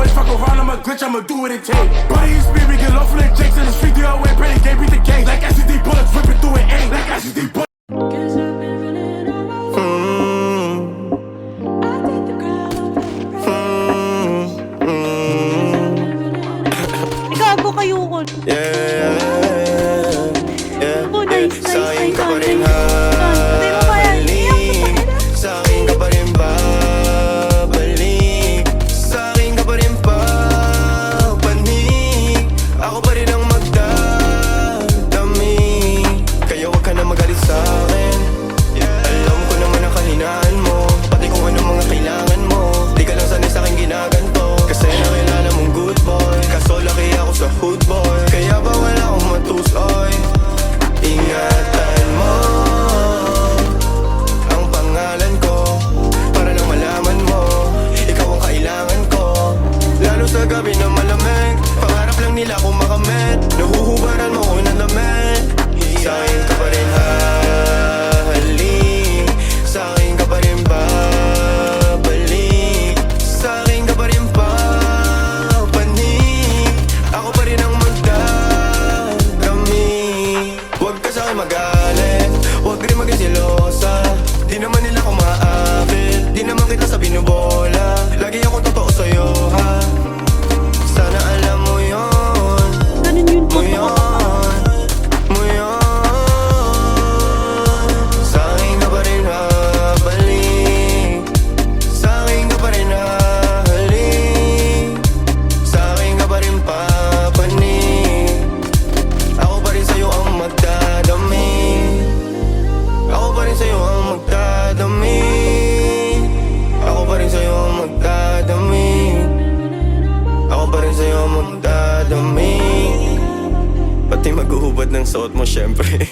always fuck around, I'm a glitch, I'ma do what it take. Buddy, you speed, we get low for the jakes in the street, the away, pretty game, beat the gang. Like SSD bullets, ripping through it, aim. Like SSD bullets. Gago kayo ko. Ako, nice, nice, nice. Sabi mo ba yan? Sa'kin ka pa rin babalik, sa'kin ka pa rin papanik, ako pa rin ang magdadami. Kaya wag ka na magalit sa'kin. Alam ko naman ang kahinaan mo, pati kung ano mga kailangan mo. Di ka lang sanay sa'kin ginaganto, kasi nakilala mong good boy. Kaso laki ako sa hood boy, kaya bawal akong matusoy. Ingatan mo ang pangalan ko, para lang malaman mo, ikaw ang kailangan ko. Lalo sa gabi na malamig, pangarap lang nila kung makamit. Nahuhubaran mo ko ng damit. Sa'kin ka pa rin hahalik, sa'kin ka pa rin babalik, sa'kin ka pa rin papanik, ako pa rin ang magdadami. Huwag ka sa'kin magalit, huwag rin maging silosa. Di naman nila ako maakit, di naman kita sa binubola. Lagi akong totoo sa'yo, ha? Sana alam mo yun, Ganun yun po. mo yun. Sa'kin ka pa rin habalik, sa'kin ka pa rin hahalik, sa'kin ka pa rin papanik, ako pa rin sa'yo ang magdadami, ako pa rin sa'yo ang magdadami, ako pa rin sa'yo ang magdadami, ako pa rin sa'yo ang magdadami. Pati maghuhubad ng suot mo syempre.